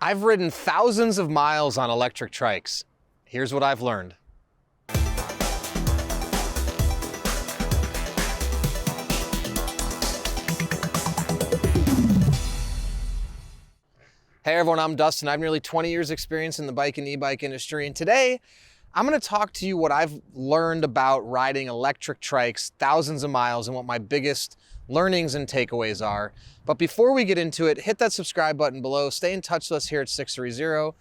I've ridden thousands of miles on electric trikes. Here's what I've learned. Hey everyone, I'm Dustin. I have nearly 20 years experience in the bike and e-bike industry, and today I'm going to talk to you what I've learned about riding electric trikes thousands of miles and what my biggest learnings and takeaways are. But before we get into it, hit that subscribe button below, stay in touch with us here at 630.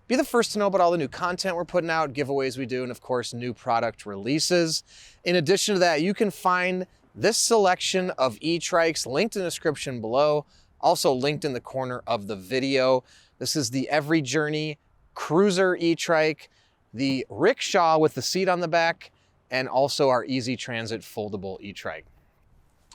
Be the first to know about all the new content we're putting out, giveaways we do, and of course, new product releases. In addition to that, you can find this selection of e-trikes linked in the description below, also linked in the corner of the video. This is the Every Journey Cruiser e-trike, the rickshaw with the seat on the back, and also our Easy Transit foldable e-trike.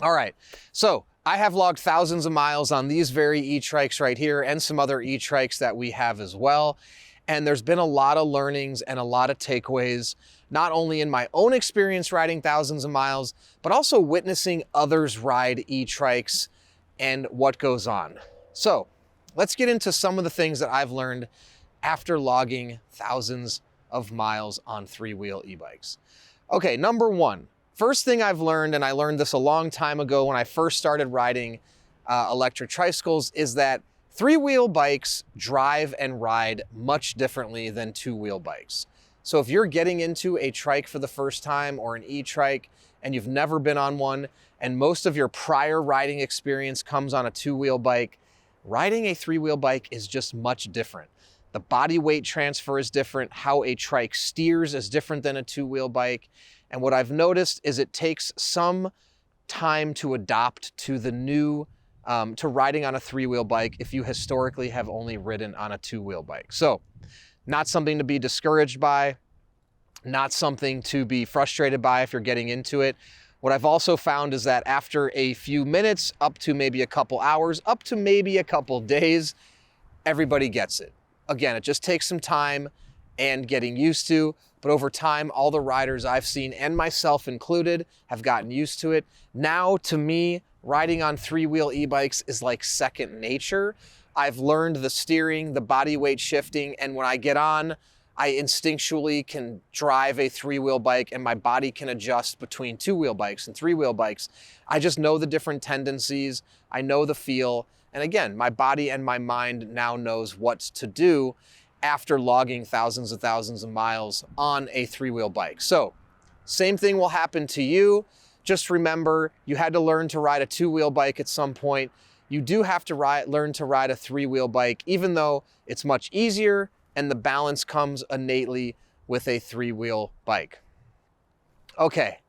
All right, so I have logged thousands of miles on these very e-trikes right here and some other e-trikes that we have as well. And there's been a lot of learnings and a lot of takeaways, not only in my own experience riding thousands of miles, but also witnessing others ride e-trikes and what goes on. So let's get into some of the things that I've learned after logging thousands of miles on three-wheel e-bikes. Okay, number one. First thing I've learned, and I learned this a long time ago when I first started riding electric tricycles, is that three-wheel bikes drive and ride much differently than two-wheel bikes. So if you're getting into a trike for the first time or an e-trike and you've never been on one, and most of your prior riding experience comes on a two-wheel bike, riding a three-wheel bike is just much different. The body weight transfer is different. How a trike steers is different than a two-wheel bike. And what I've noticed is it takes some time to adopt to the new, to riding on a three-wheel bike if you historically have only ridden on a two-wheel bike. So not something to be discouraged by, not something to be frustrated by if you're getting into it. What I've also found is that after a few minutes, up to maybe a couple hours, up to maybe a couple days, everybody gets it. Again, it just takes some time and getting used to, but over time, all the riders I've seen, and myself included, have gotten used to it. Now, to me, riding on three-wheel e-bikes is like second nature. I've learned the steering, the body weight shifting, and when I get on, I instinctually can drive a three-wheel bike and my body can adjust between two-wheel bikes and three-wheel bikes. I just know the different tendencies, I know the feel, and again, my body and my mind now knows what to do after logging thousands of miles on a three-wheel bike. So, same thing will happen to you. Just remember, you had to learn to ride a two-wheel bike at some point. You do have to learn to ride a three-wheel bike, even though it's much easier and the balance comes innately with a three-wheel bike. Okay,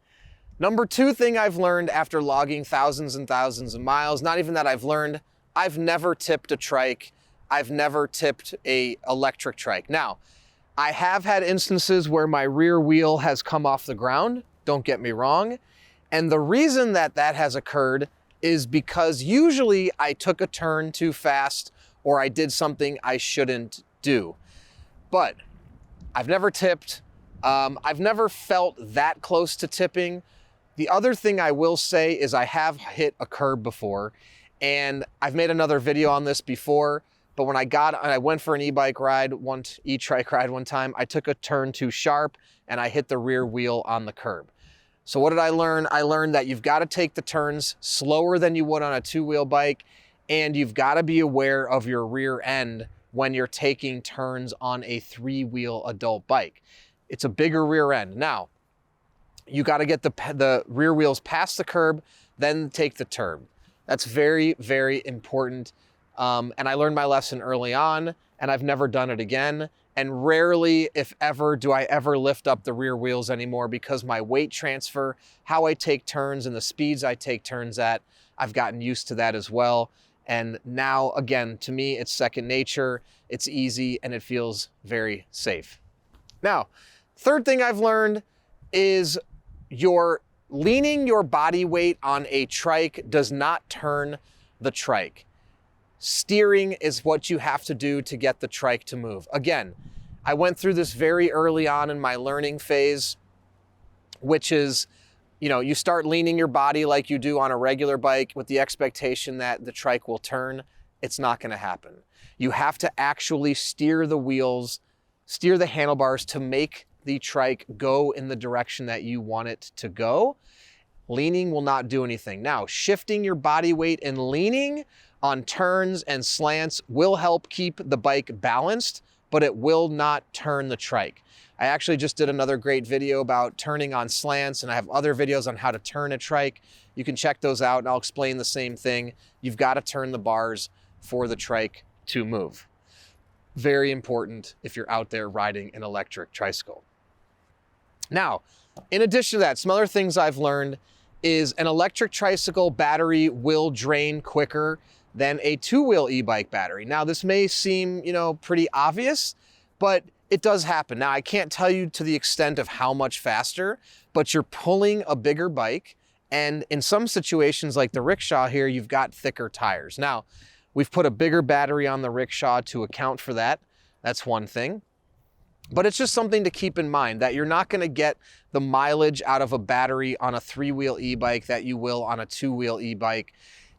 number two thing I've learned after logging thousands and thousands of miles, not even that I've learned, I've never tipped a trike. I've never tipped a electric trike. Now, I have had instances where my rear wheel has come off the ground, don't get me wrong. And the reason that that has occurred is because usually I took a turn too fast or I did something I shouldn't do. But I've never tipped. I've never felt that close to tipping. The other thing I will say is I have hit a curb before, and I've made another video on this before, but when I went for an e-bike ride, e-trike ride one time, I took a turn too sharp and I hit the rear wheel on the curb. So what did I learn? I learned that you've got to take the turns slower than you would on a two-wheel bike, and you've got to be aware of your rear end when you're taking turns on a three-wheel adult bike. It's a bigger rear end. Now, you got to get the rear wheels past the curb, then take the turn. That's very, very important. And I learned my lesson early on, and I've never done it again. And rarely, if ever, do I ever lift up the rear wheels anymore because my weight transfer, how I take turns and the speeds I take turns at, I've gotten used to that as well. And now, again, to me, it's second nature, it's easy, and it feels very safe. Now, third thing I've learned is leaning your body weight on a trike does not turn the trike. Steering is what you have to do to get the trike to move. Again, I went through this very early on in my learning phase, which is, you start leaning your body like you do on a regular bike with the expectation that the trike will turn. It's not going to happen. You have to actually steer the wheels, steer the handlebars to make the trike go in the direction that you want it to go. Leaning will not do anything. Now, shifting your body weight and leaning on turns and slants will help keep the bike balanced, but it will not turn the trike. I actually just did another great video about turning on slants, and I have other videos on how to turn a trike. You can check those out and I'll explain the same thing. You've got to turn the bars for the trike to move. Very important if you're out there riding an electric tricycle. Now, in addition to that, some other things I've learned is an electric tricycle battery will drain quicker than a two-wheel e-bike battery. Now, this may seem, pretty obvious, but it does happen. Now, I can't tell you to the extent of how much faster, but you're pulling a bigger bike, and in some situations like the rickshaw here, you've got thicker tires. Now, we've put a bigger battery on the rickshaw to account for that. That's one thing. But it's just something to keep in mind that you're not going to get the mileage out of a battery on a three-wheel e-bike that you will on a two-wheel e-bike.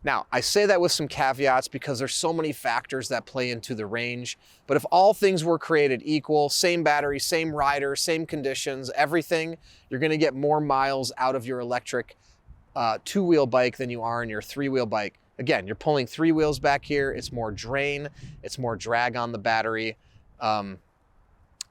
Now, I say that with some caveats because there's so many factors that play into the range. But if all things were created equal, same battery, same rider, same conditions, everything, you're going to get more miles out of your electric two-wheel bike than you are in your three-wheel bike. Again, you're pulling three wheels back here. It's more drain. It's more drag on the battery.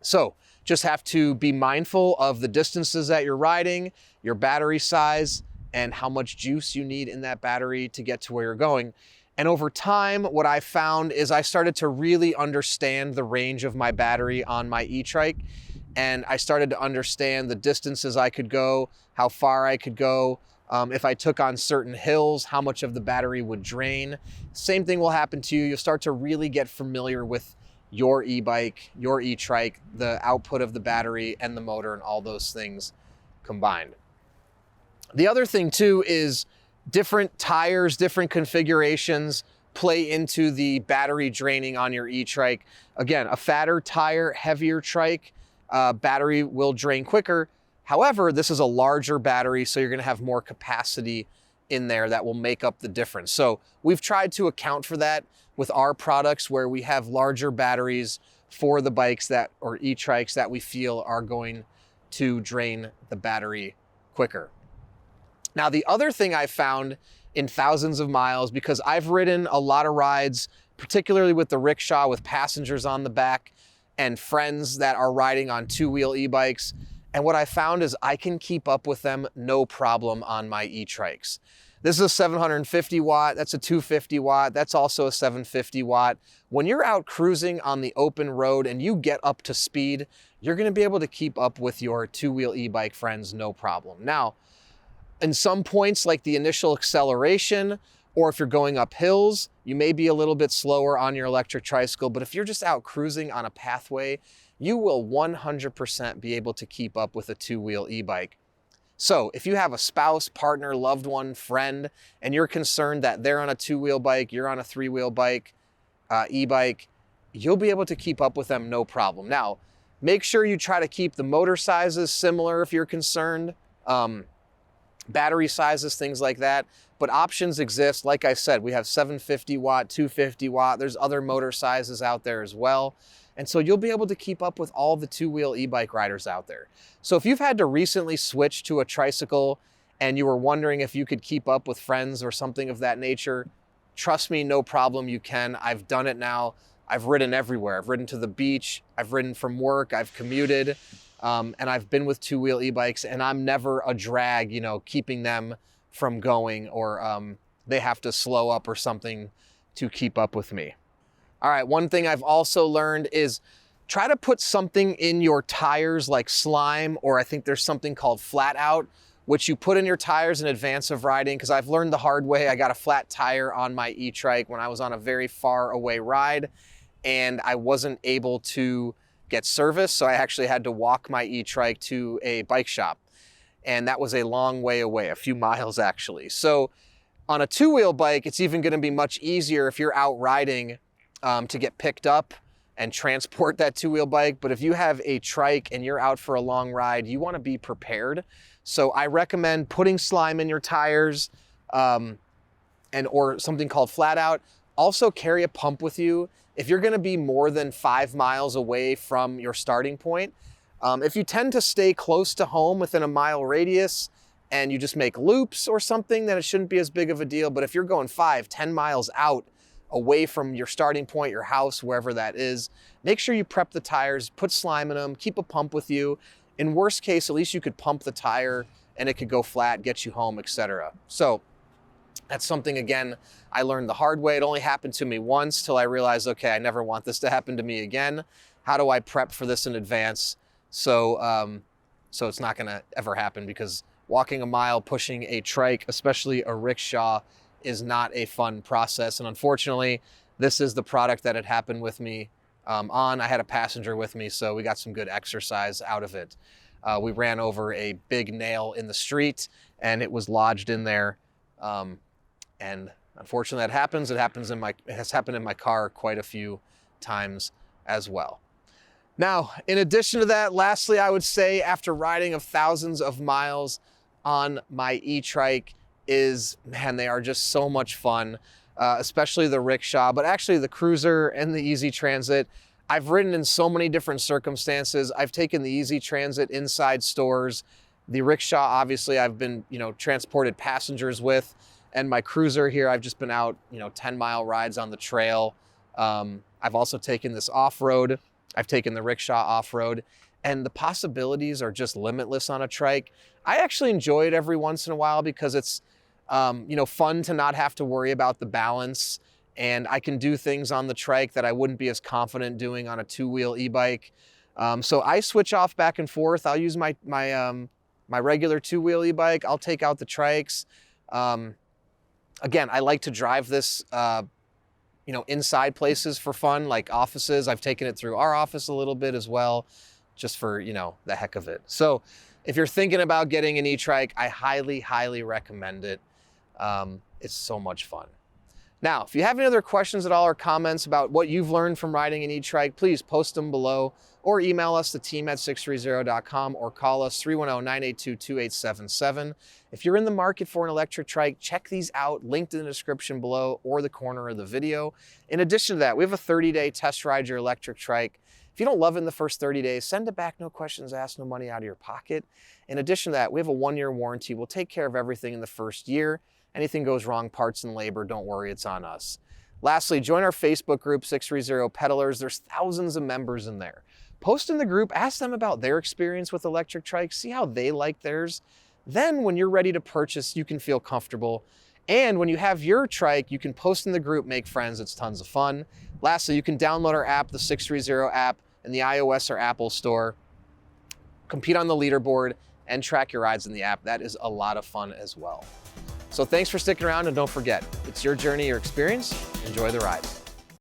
So just have to be mindful of the distances that you're riding, your battery size, and how much juice you need in that battery to get to where you're going. And over time, what I found is I started to really understand the range of my battery on my e-trike, and I started to understand the distances I could go, how far I could go. If I took on certain hills, how much of the battery would drain. Same thing will happen to you. You'll start to really get familiar with your e-bike, your e-trike, the output of the battery and the motor and all those things combined. The other thing too is different tires, different configurations play into the battery draining on your e-trike. Again, a fatter tire, heavier trike, battery will drain quicker. However, this is a larger battery, so you're going to have more capacity in there that will make up the difference. So we've tried to account for that with our products where we have larger batteries for the bikes or e-trikes that we feel are going to drain the battery quicker. Now, the other thing I found in thousands of miles, because I've ridden a lot of rides, particularly with the rickshaw with passengers on the back and friends that are riding on two-wheel e-bikes, and what I found is I can keep up with them no problem on my e-trikes. This is a 750 watt, that's a 250 watt, that's also a 750 watt. When you're out cruising on the open road and you get up to speed, you're gonna be able to keep up with your two-wheel e-bike friends no problem. Now, in some points like the initial acceleration, or if you're going up hills, you may be a little bit slower on your electric tricycle, but if you're just out cruising on a pathway, you will 100% be able to keep up with a two-wheel e-bike. So if you have a spouse, partner, loved one, friend, and you're concerned that they're on a two-wheel bike, you're on a three-wheel bike, e-bike, you'll be able to keep up with them no problem. Now, make sure you try to keep the motor sizes similar if you're concerned, battery sizes, things like that. But options exist. Like I said, we have 750 watt, 250 watt. There's other motor sizes out there as well. And so you'll be able to keep up with all the two-wheel e-bike riders out there. So if you've had to recently switch to a tricycle and you were wondering if you could keep up with friends or something of that nature, trust me, no problem, you can. I've done it now. I've ridden everywhere. I've ridden to the beach. I've ridden from work. I've commuted. And I've been with two-wheel e-bikes, and I'm never a drag, keeping them from going, or they have to slow up or something to keep up with me. All right, one thing I've also learned is try to put something in your tires like slime, or I think there's something called flat out, which you put in your tires in advance of riding, because I've learned the hard way. I got a flat tire on my e-trike when I was on a very far away ride, and I wasn't able to get service, so I actually had to walk my e-trike to a bike shop. And that was a long way away, a few miles actually. So on a two-wheel bike, it's even gonna be much easier if you're out riding to get picked up and transport that two-wheel bike. But if you have a trike and you're out for a long ride, you wanna be prepared. So I recommend putting slime in your tires or something called flat out. Also carry a pump with you if you're gonna be more than 5 miles away from your starting point, if you tend to stay close to home within a mile radius and you just make loops or something, then it shouldn't be as big of a deal. But if you're going 5, 10 miles out away from your starting point, your house, wherever that is, make sure you prep the tires, put slime in them, keep a pump with you. In worst case, at least you could pump the tire and it could go flat, get you home, etc. So that's something, again, I learned the hard way. It only happened to me once till I realized, okay, I never want this to happen to me again. How do I prep for this in advance so it's not gonna ever happen? Because walking a mile, pushing a trike, especially a rickshaw, is not a fun process. And unfortunately, this is the product that had happened with me on. I had a passenger with me, so we got some good exercise out of it. We ran over a big nail in the street and it was lodged in there. And unfortunately that happens. It has happened in my car quite a few times as well. Now, in addition to that, lastly, I would say after riding of thousands of miles on my e-trike is, man, they are just so much fun, especially the rickshaw, but actually the cruiser and the Easy Transit. I've ridden in so many different circumstances. I've taken the Easy Transit inside stores. The rickshaw, obviously, I've been, transported passengers with, and my cruiser here, I've just been out, 10-mile rides on the trail. I've also taken this off-road. I've taken the rickshaw off-road, and the possibilities are just limitless on a trike. I actually enjoy it every once in a while because it's, fun to not have to worry about the balance, and I can do things on the trike that I wouldn't be as confident doing on a 2-wheel e-bike. So I switch off back and forth. I'll use my regular 2-wheel e-bike. I'll take out the trikes. Again, I like to drive this, inside places for fun, like offices. I've taken it through our office a little bit as well, just for, the heck of it. So if you're thinking about getting an e-trike, I highly, highly recommend it. It's so much fun. Now, if you have any other questions at all or comments about what you've learned from riding an e-trike, please post them below or email us, theteam@630.com, or call us 310-982-2877. If you're in the market for an electric trike, check these out, linked in the description below or the corner of the video. In addition to that, we have a 30-day test ride your electric trike. If you don't love it in the first 30 days, send it back, no questions asked, no money out of your pocket. In addition to that, we have a 1-year warranty. We'll take care of everything in the first year. Anything goes wrong, parts and labor, don't worry, it's on us. Lastly, join our Facebook group, 630 Pedalers. There's thousands of members in there. Post in the group, ask them about their experience with electric trikes, see how they like theirs. Then when you're ready to purchase, you can feel comfortable. And when you have your trike, you can post in the group, make friends, it's tons of fun. Lastly, you can download our app, the 630 app, in the iOS or Apple store, compete on the leaderboard, and track your rides in the app. That is a lot of fun as well. So thanks for sticking around, and don't forget, it's your journey, your experience. Enjoy the ride.